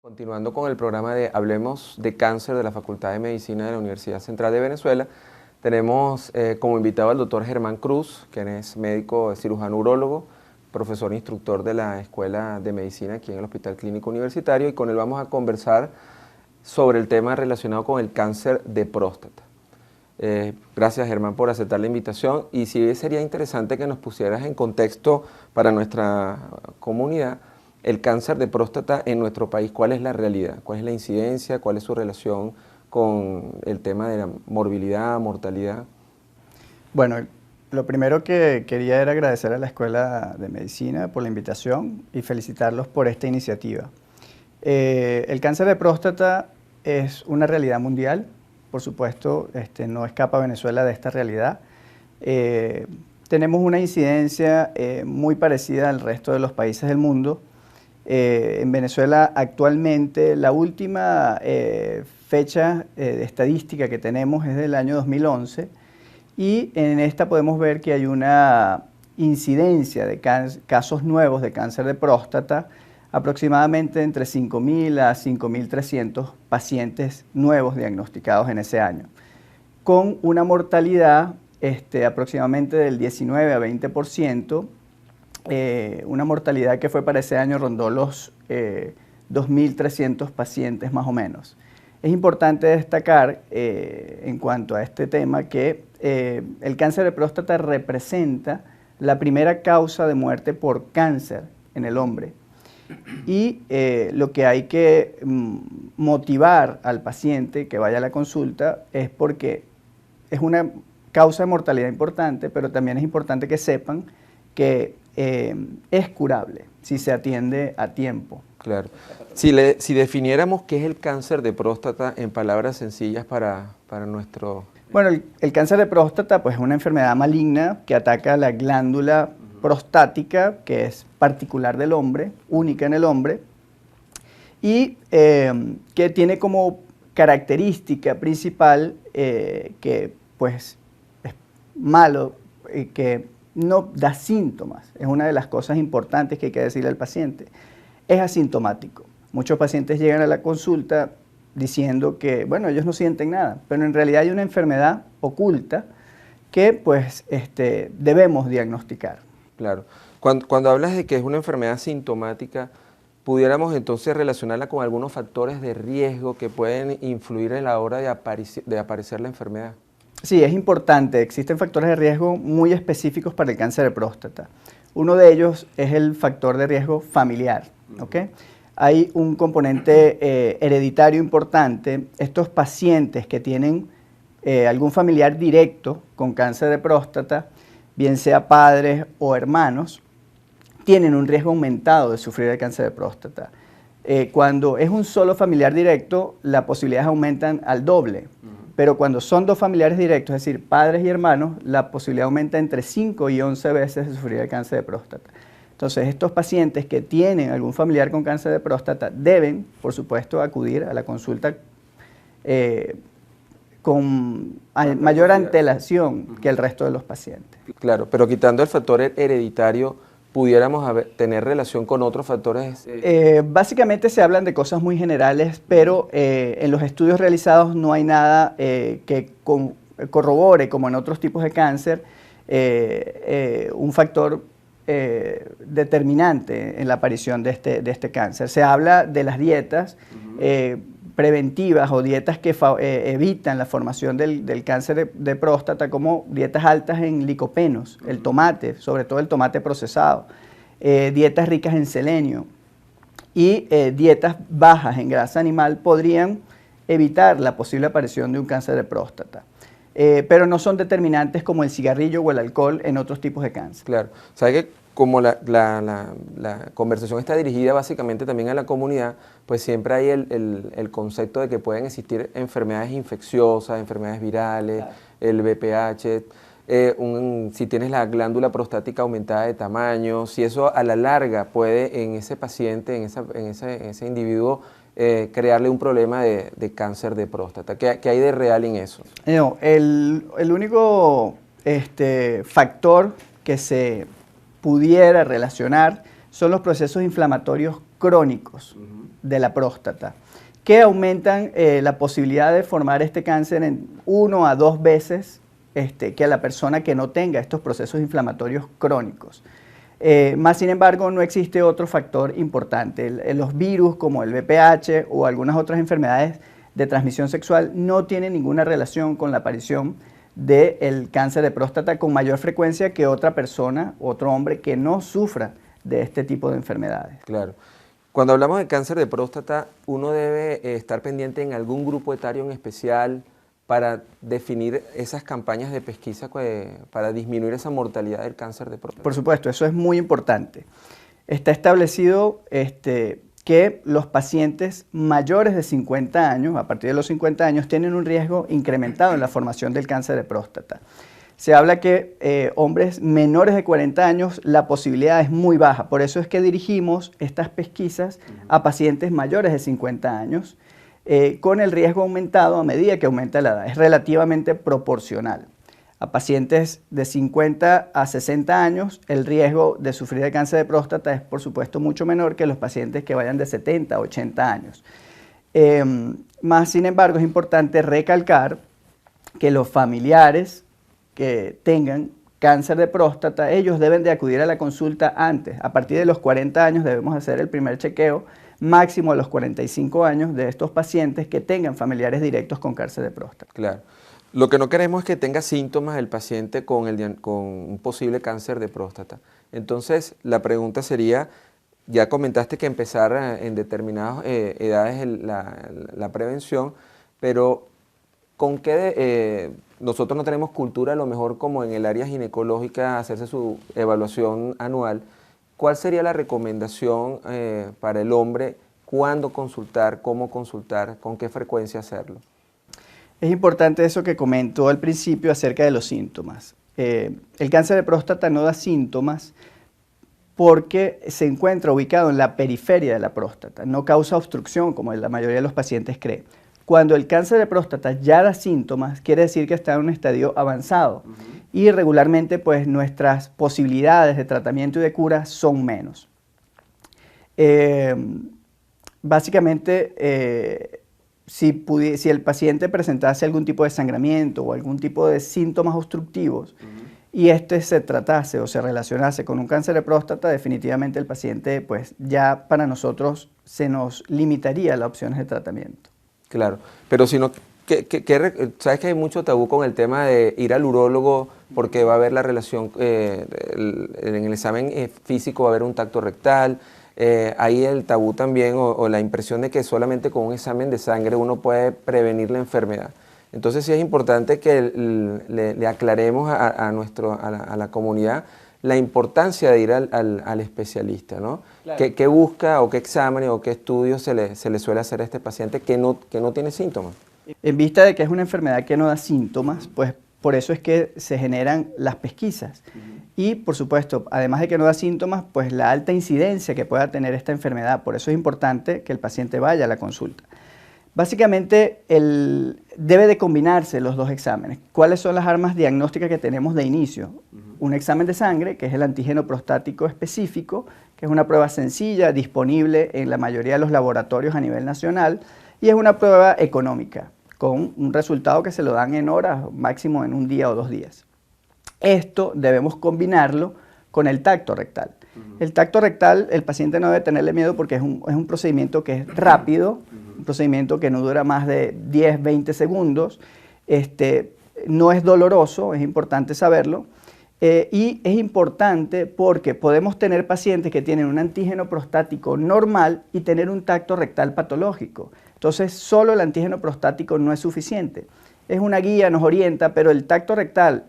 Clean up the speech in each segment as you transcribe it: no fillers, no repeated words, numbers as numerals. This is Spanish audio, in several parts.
Continuando con el programa de Hablemos de Cáncer de la Facultad de Medicina de la Universidad Central de Venezuela, tenemos como invitado al doctor Germán Cruz, quien es médico cirujano urólogo, profesor instructor de la Escuela de Medicina aquí en el Hospital Clínico Universitario, y con él vamos a conversar sobre el tema relacionado con el cáncer de próstata. Gracias, Germán, por aceptar la invitación, y sí sería interesante que nos pusieras en contexto para nuestra comunidad el cáncer de próstata en nuestro país. ¿Cuál es la realidad? ¿Cuál es la incidencia? ¿Cuál es su relación con el tema de la morbilidad, mortalidad? Bueno, lo primero que quería era agradecer a la Escuela de Medicina por la invitación y felicitarlos por esta iniciativa. El cáncer de próstata es una realidad mundial, por supuesto, no escapa Venezuela de esta realidad. Tenemos una incidencia muy parecida al resto de los países del mundo. En Venezuela actualmente la última fecha de estadística que tenemos es del año 2011 y en esta podemos ver que hay una incidencia de casos nuevos de cáncer de próstata, aproximadamente entre 5.000 a 5.300 pacientes nuevos diagnosticados en ese año, con una mortalidad aproximadamente del 19 a 20%, una mortalidad que fue para ese año rondó los 2.300 pacientes más o menos. Es importante destacar en cuanto a este tema que el cáncer de próstata representa la primera causa de muerte por cáncer en el hombre. Y lo que hay que motivar al paciente que vaya a la consulta es porque es una causa de mortalidad importante, pero también es importante que sepan que es curable si se atiende a tiempo. Claro. Si definiéramos qué es el cáncer de próstata en palabras sencillas para nuestro... Bueno, el cáncer de próstata pues, es una enfermedad maligna que ataca la glándula prostática, que es particular del hombre, única en el hombre, y que tiene como característica principal que pues, es malo, que no da síntomas. Es una de las cosas importantes que hay que decirle al paciente. Es asintomático. Muchos pacientes llegan a la consulta diciendo que, bueno, ellos no sienten nada, pero en realidad hay una enfermedad oculta que pues debemos diagnosticar. Claro. Cuando hablas de que es una enfermedad sintomática, pudiéramos entonces relacionarla con algunos factores de riesgo que pueden influir en la hora de aparecer la enfermedad. Sí, es importante. Existen factores de riesgo muy específicos para el cáncer de próstata. Uno de ellos es el factor de riesgo familiar, ¿okay? Hay un componente hereditario importante. Estos pacientes que tienen algún familiar directo con cáncer de próstata, bien sea padres o hermanos, tienen un riesgo aumentado de sufrir el cáncer de próstata. Cuando es un solo familiar directo, las posibilidades aumentan al doble. Pero cuando son dos familiares directos, es decir, padres y hermanos, la posibilidad aumenta entre 5 y 11 veces de sufrir el cáncer de próstata. Entonces, estos pacientes que tienen algún familiar con cáncer de próstata deben, por supuesto, acudir a la consulta con mayor antelación que el resto de los pacientes. Claro, pero quitando el factor hereditario, ¿pudiéramos tener relación con otros factores? Básicamente se hablan de cosas muy generales, pero en los estudios realizados no hay nada que corrobore, como en otros tipos de cáncer, un factor determinante en la aparición de este cáncer. Se habla de las dietas preventivas o dietas que evitan la formación del cáncer de próstata, como dietas altas en licopenos, el tomate, sobre todo el tomate procesado, dietas ricas en selenio y dietas bajas en grasa animal podrían evitar la posible aparición de un cáncer de próstata. Pero no son determinantes como el cigarrillo o el alcohol en otros tipos de cáncer. Claro, ¿sabe que como la conversación está dirigida básicamente también a la comunidad, pues siempre hay el concepto de que pueden existir enfermedades infecciosas, enfermedades virales, el VPH, si tienes la glándula prostática aumentada de tamaño, si eso a la larga puede en ese paciente, en ese individuo, crearle un problema de cáncer de próstata. ¿Qué hay de real en eso? No, el único factor que se pudiera relacionar son los procesos inflamatorios crónicos, de la próstata, que aumentan la posibilidad de formar este cáncer en 1 a 2 veces que a la persona que no tenga estos procesos inflamatorios crónicos. Más sin embargo, no existe otro factor importante. Los virus como el VPH o algunas otras enfermedades de transmisión sexual no tienen ninguna relación con la aparición del cáncer de próstata con mayor frecuencia que otra persona, otro hombre que no sufra de este tipo de enfermedades. Claro. Cuando hablamos de cáncer de próstata, uno debe estar pendiente en algún grupo etario en especial para definir esas campañas de pesquisa para disminuir esa mortalidad del cáncer de próstata. Por supuesto, eso es muy importante. Está establecido que los pacientes mayores de 50 años, a partir de los 50 años, tienen un riesgo incrementado en la formación del cáncer de próstata. Se habla que hombres menores de 40 años la posibilidad es muy baja, por eso es que dirigimos estas pesquisas a pacientes mayores de 50 años con el riesgo aumentado a medida que aumenta la edad. Es relativamente proporcional. A pacientes de 50 a 60 años, el riesgo de sufrir de cáncer de próstata es, por supuesto, mucho menor que los pacientes que vayan de 70 a 80 años. Más sin embargo, es importante recalcar que los familiares que tengan cáncer de próstata, ellos deben de acudir a la consulta antes. A partir de los 40 años debemos hacer el primer chequeo, máximo a los 45 años de estos pacientes que tengan familiares directos con cáncer de próstata. Claro. Lo que no queremos es que tenga síntomas el paciente con un posible cáncer de próstata. Entonces, la pregunta sería, ya comentaste que empezar en determinadas edades la prevención, pero ¿con qué nosotros no tenemos cultura, a lo mejor como en el área ginecológica, hacerse su evaluación anual? ¿Cuál sería la recomendación para el hombre? ¿Cuándo consultar? ¿Cómo consultar? ¿Con qué frecuencia hacerlo? Es importante eso que comentó al principio acerca de los síntomas. El cáncer de próstata no da síntomas porque se encuentra ubicado en la periferia de la próstata, no causa obstrucción como la mayoría de los pacientes cree. Cuando el cáncer de próstata ya da síntomas, quiere decir que está en un estadio avanzado y regularmente pues nuestras posibilidades de tratamiento y de cura son menos. Básicamente, si el paciente presentase algún tipo de sangramiento o algún tipo de síntomas obstructivos y se tratase o se relacionase con un cáncer de próstata, definitivamente el paciente pues ya para nosotros se nos limitaría las opciones de tratamiento. Claro, pero si no, sabes que hay mucho tabú con el tema de ir al urólogo porque va a haber la relación, en el examen físico va a haber un tacto rectal, hay el tabú también o la impresión de que solamente con un examen de sangre uno puede prevenir la enfermedad. Entonces sí es importante que le aclaremos a la comunidad la importancia de ir al especialista, ¿no? Claro. ¿Qué busca o qué exámenes o qué estudios se le suele hacer a este paciente que no tiene síntomas? En vista de que es una enfermedad que no da síntomas, pues por eso es que se generan las pesquisas. Y por supuesto, además de que no da síntomas, pues la alta incidencia que pueda tener esta enfermedad. Por eso es importante que el paciente vaya a la consulta. Básicamente, debe de combinarse los dos exámenes. ¿Cuáles son las armas diagnósticas que tenemos de inicio? Un examen de sangre, que es el antígeno prostático específico, que es una prueba sencilla, disponible en la mayoría de los laboratorios a nivel nacional, y es una prueba económica, con un resultado que se lo dan en horas, máximo en un día o 2 días. Esto debemos combinarlo con el tacto rectal. El tacto rectal, el paciente no debe tenerle miedo porque es un procedimiento que es rápido, un procedimiento que no dura más de 10, 20 segundos, no es doloroso, es importante saberlo, y es importante porque podemos tener pacientes que tienen un antígeno prostático normal y tener un tacto rectal patológico. Entonces, solo el antígeno prostático no es suficiente. Es una guía, nos orienta, pero el tacto rectal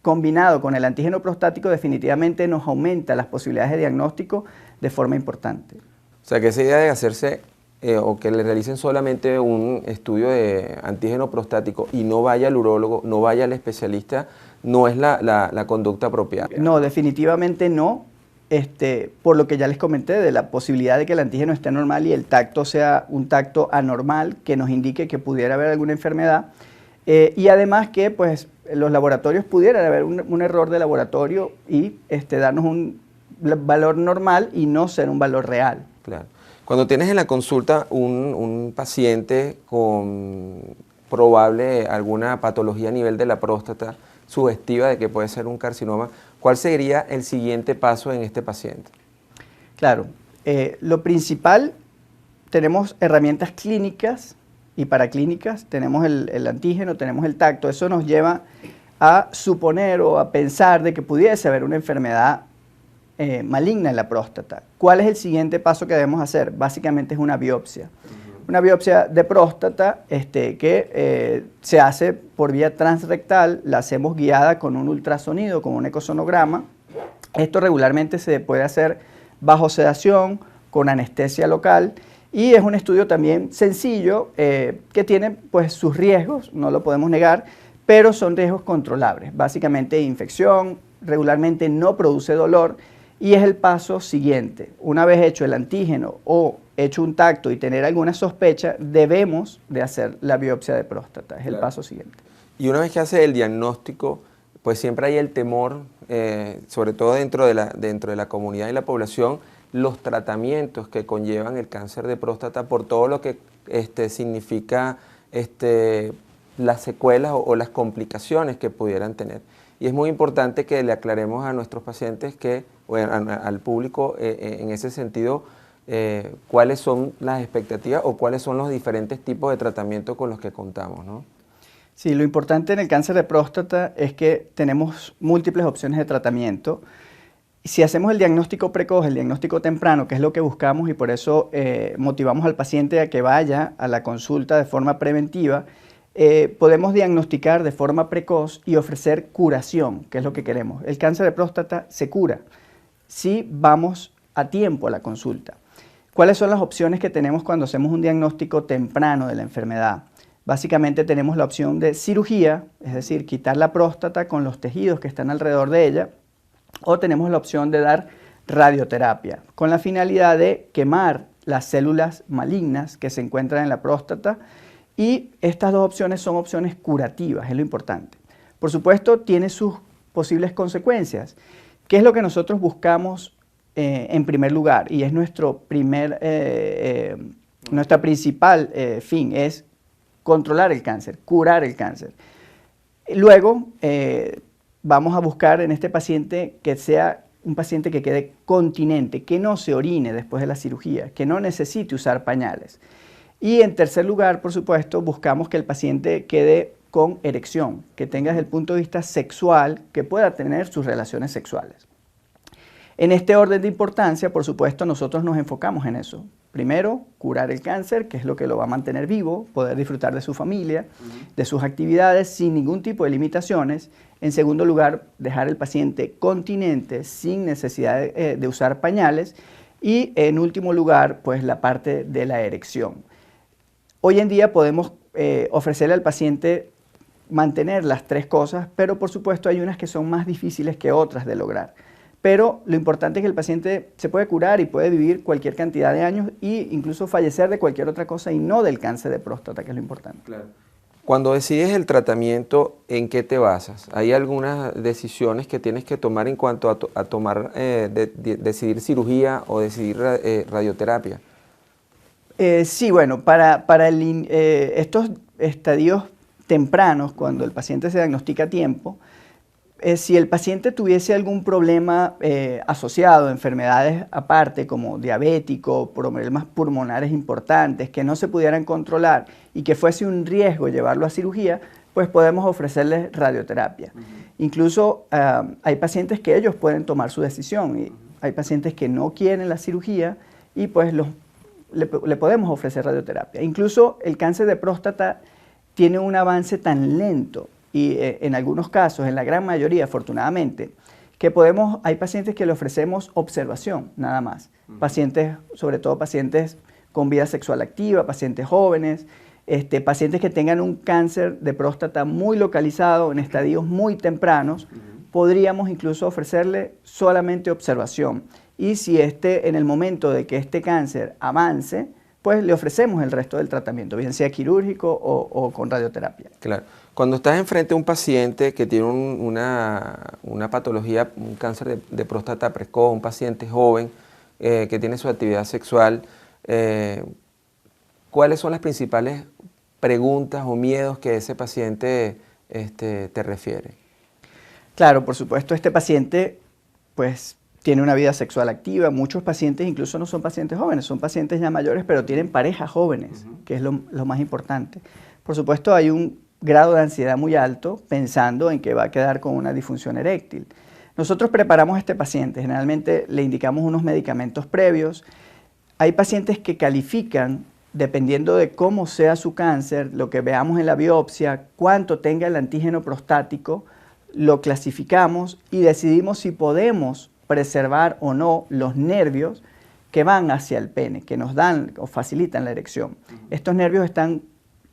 combinado con el antígeno prostático definitivamente nos aumenta las posibilidades de diagnóstico de forma importante. O sea, que esa idea de hacerse o que le realicen solamente un estudio de antígeno prostático y no vaya al urólogo, no vaya al especialista, no es la conducta apropiada. No, definitivamente no, por lo que ya les comenté de la posibilidad de que el antígeno esté normal y el tacto sea un tacto anormal que nos indique que pudiera haber alguna enfermedad. Y además que pues, los laboratorios pudieran haber un error de laboratorio y darnos un valor normal y no ser un valor real. Claro. Cuando tienes en la consulta un paciente con probable alguna patología a nivel de la próstata, sugestiva de que puede ser un carcinoma, ¿cuál sería el siguiente paso en este paciente? Claro, lo principal, tenemos herramientas clínicas y paraclínicas, tenemos el antígeno, tenemos el tacto, eso nos lleva a suponer o a pensar de que pudiese haber una enfermedad maligna en la próstata. ¿Cuál es el siguiente paso que debemos hacer? Básicamente es una biopsia. Una biopsia de próstata que se hace por vía transrectal, la hacemos guiada con un ultrasonido, con un ecosonograma. Esto regularmente se puede hacer bajo sedación, con anestesia local, y es un estudio también sencillo que tiene pues sus riesgos, no lo podemos negar, pero son riesgos controlables. Básicamente infección, regularmente no produce dolor, y es el paso siguiente. Una vez hecho el antígeno o hecho un tacto y tener alguna sospecha, debemos de hacer la biopsia de próstata, es el paso siguiente. Y una vez que hace el diagnóstico, pues siempre hay el temor, sobre todo dentro de la comunidad y la población, los tratamientos que conllevan el cáncer de próstata por todo lo que significa las secuelas o las complicaciones que pudieran tener. Y es muy importante que le aclaremos a nuestros pacientes al público en ese sentido, cuáles son las expectativas o cuáles son los diferentes tipos de tratamiento con los que contamos, ¿no? Sí, lo importante en el cáncer de próstata es que tenemos múltiples opciones de tratamiento. Si hacemos el diagnóstico precoz, el diagnóstico temprano, que es lo que buscamos y por eso motivamos al paciente a que vaya a la consulta de forma preventiva, podemos diagnosticar de forma precoz y ofrecer curación, que es lo que queremos. El cáncer de próstata se cura si vamos a tiempo a la consulta. ¿Cuáles son las opciones que tenemos cuando hacemos un diagnóstico temprano de la enfermedad? Básicamente tenemos la opción de cirugía, es decir, quitar la próstata con los tejidos que están alrededor de ella, o tenemos la opción de dar radioterapia, con la finalidad de quemar las células malignas que se encuentran en la próstata, y estas dos opciones son opciones curativas, es lo importante. Por supuesto, tiene sus posibles consecuencias. ¿Qué es lo que nosotros buscamos en primer lugar? Y es nuestra principal fin, es controlar el cáncer, curar el cáncer. Luego, vamos a buscar en este paciente que sea un paciente que quede continente, que no se orine después de la cirugía, que no necesite usar pañales. Y en tercer lugar, por supuesto, buscamos que el paciente quede con erección, que tenga desde el punto de vista sexual, que pueda tener sus relaciones sexuales. En este orden de importancia, por supuesto, nosotros nos enfocamos en eso. Primero, curar el cáncer, que es lo que lo va a mantener vivo, poder disfrutar de su familia, de sus actividades sin ningún tipo de limitaciones. En segundo lugar, dejar al paciente continente sin necesidad de usar pañales. Y en último lugar, pues la parte de la erección. Hoy en día podemos ofrecerle al paciente mantener las tres cosas, pero por supuesto hay unas que son más difíciles que otras de lograr. Pero lo importante es que el paciente se puede curar y puede vivir cualquier cantidad de años e incluso fallecer de cualquier otra cosa y no del cáncer de próstata, que es lo importante. Claro. Cuando decides el tratamiento, ¿en qué te basas? ¿Hay algunas decisiones que tienes que tomar en cuanto a decidir cirugía o decidir radioterapia? Sí, bueno, para estos estadios tempranos, cuando el paciente se diagnostica a tiempo, si el paciente tuviese algún problema asociado a enfermedades aparte, como diabético, problemas pulmonares importantes, que no se pudieran controlar y que fuese un riesgo llevarlo a cirugía, pues podemos ofrecerles radioterapia. Incluso hay pacientes que ellos pueden tomar su decisión y hay pacientes que no quieren la cirugía y pues le podemos ofrecer radioterapia. Incluso el cáncer de próstata tiene un avance tan lento y en algunos casos, en la gran mayoría afortunadamente, que hay pacientes que le ofrecemos observación nada más. Pacientes, sobre todo pacientes con vida sexual activa, pacientes jóvenes, pacientes que tengan un cáncer de próstata muy localizado en estadios muy tempranos, podríamos incluso ofrecerle solamente observación. Y si en el momento de que este cáncer avance, pues le ofrecemos el resto del tratamiento, bien sea quirúrgico o con radioterapia. Claro. Cuando estás enfrente a un paciente que tiene una patología, un cáncer de próstata precoz, un paciente joven que tiene su actividad sexual, ¿cuáles son las principales preguntas o miedos que ese paciente te refiere? Claro, por supuesto, este paciente pues tiene una vida sexual activa. Muchos pacientes incluso no son pacientes jóvenes, son pacientes ya mayores, pero tienen parejas jóvenes, que es lo más importante. Por supuesto, hay un grado de ansiedad muy alto pensando en que va a quedar con una disfunción eréctil. Nosotros preparamos a este paciente, generalmente le indicamos unos medicamentos previos. Hay pacientes que califican, dependiendo de cómo sea su cáncer, lo que veamos en la biopsia, cuánto tenga el antígeno prostático, lo clasificamos y decidimos si podemos preservar o no los nervios que van hacia el pene, que nos dan o facilitan la erección. Estos nervios están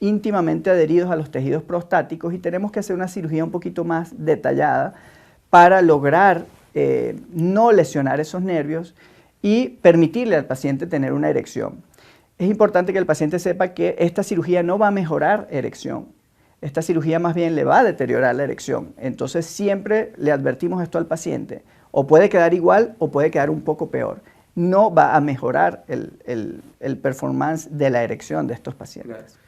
íntimamente adheridos a los tejidos prostáticos y tenemos que hacer una cirugía un poquito más detallada para lograr no lesionar esos nervios y permitirle al paciente tener una erección. Es importante que el paciente sepa que esta cirugía no va a mejorar erección. Esta cirugía más bien le va a deteriorar la erección. Entonces siempre le advertimos esto al paciente. O puede quedar igual o puede quedar un poco peor. No va a mejorar el performance de la erección de estos pacientes. Gracias.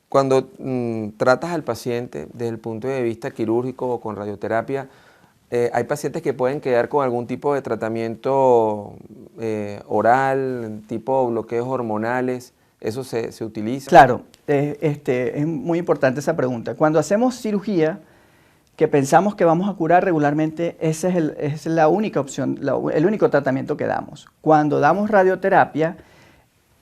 Cuando tratas al paciente desde el punto de vista quirúrgico o con radioterapia, hay pacientes que pueden quedar con algún tipo de tratamiento oral, tipo bloqueos hormonales. ¿Eso se utiliza? Claro, es muy importante esa pregunta. Cuando hacemos cirugía, que pensamos que vamos a curar regularmente, esa es la única opción, el único tratamiento que damos. Cuando damos radioterapia,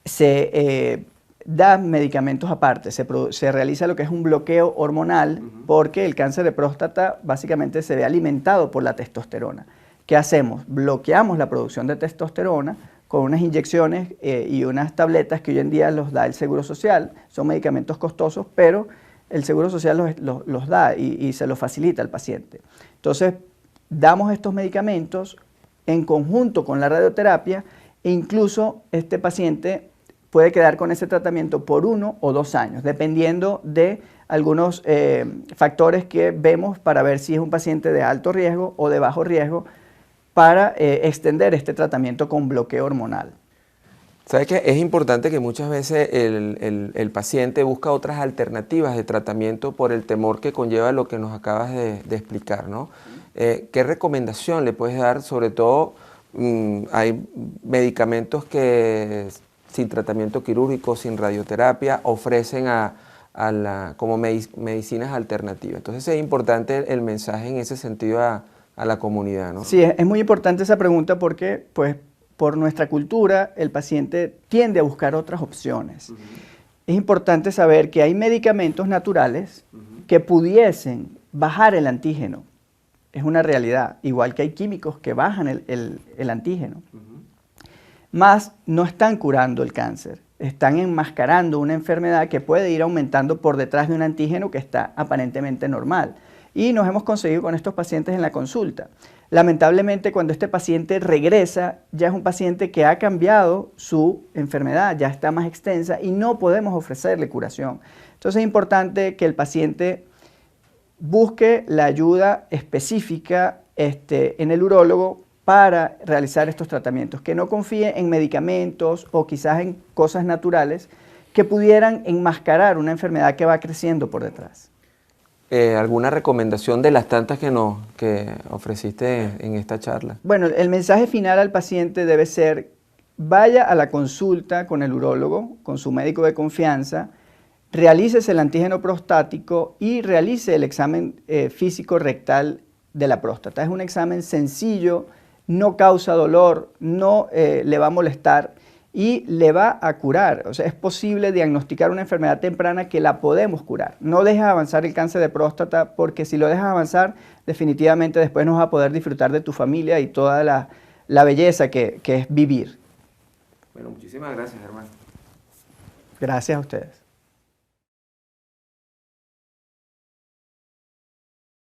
se da medicamentos aparte, se realiza lo que es un bloqueo hormonal, porque el cáncer de próstata básicamente se ve alimentado por la testosterona. ¿Qué hacemos? Bloqueamos la producción de testosterona con unas inyecciones y unas tabletas que hoy en día los da el Seguro Social. Son medicamentos costosos, pero el Seguro Social los da y se los facilita al paciente. Entonces, damos estos medicamentos en conjunto con la radioterapia e incluso este paciente puede quedar con ese tratamiento por 1 o 2 años, dependiendo de algunos factores que vemos para ver si es un paciente de alto riesgo o de bajo riesgo para extender este tratamiento con bloqueo hormonal. ¿Sabes qué? Es importante que muchas veces el paciente busca otras alternativas de tratamiento por el temor que conlleva lo que nos acabas de explicar, ¿no? ¿Qué recomendación le puedes dar? Sobre todo, hay medicamentos que sin tratamiento quirúrgico, sin radioterapia, ofrecen como medicinas alternativas. Entonces es importante el mensaje en ese sentido a la comunidad, ¿no? Sí, es muy importante esa pregunta porque, pues, por nuestra cultura, el paciente tiende a buscar otras opciones. Es importante saber que hay medicamentos naturales que pudiesen bajar el antígeno. Es una realidad, igual que hay químicos que bajan el antígeno. Más no están curando el cáncer, están enmascarando una enfermedad que puede ir aumentando por detrás de un antígeno que está aparentemente normal. Y nos hemos conseguido con estos pacientes en la consulta. Lamentablemente, cuando este paciente regresa, ya es un paciente que ha cambiado su enfermedad, ya está más extensa y no podemos ofrecerle curación. Entonces es importante que el paciente busque la ayuda específica en el urólogo para realizar estos tratamientos, que no confíe en medicamentos o quizás en cosas naturales que pudieran enmascarar una enfermedad que va creciendo por detrás. ¿Alguna recomendación de las tantas que ofreciste en esta charla? Bueno, el mensaje final al paciente debe ser: vaya a la consulta con el urólogo, con su médico de confianza, realícese el antígeno prostático y realice el examen físico rectal de la próstata. Es un examen sencillo, no causa dolor, no le va a molestar y le va a curar. O sea, es posible diagnosticar una enfermedad temprana que la podemos curar. No dejes avanzar el cáncer de próstata, porque si lo dejas avanzar, definitivamente después no vas a poder disfrutar de tu familia y toda la belleza que es vivir. Bueno, muchísimas gracias, hermano. Gracias a ustedes.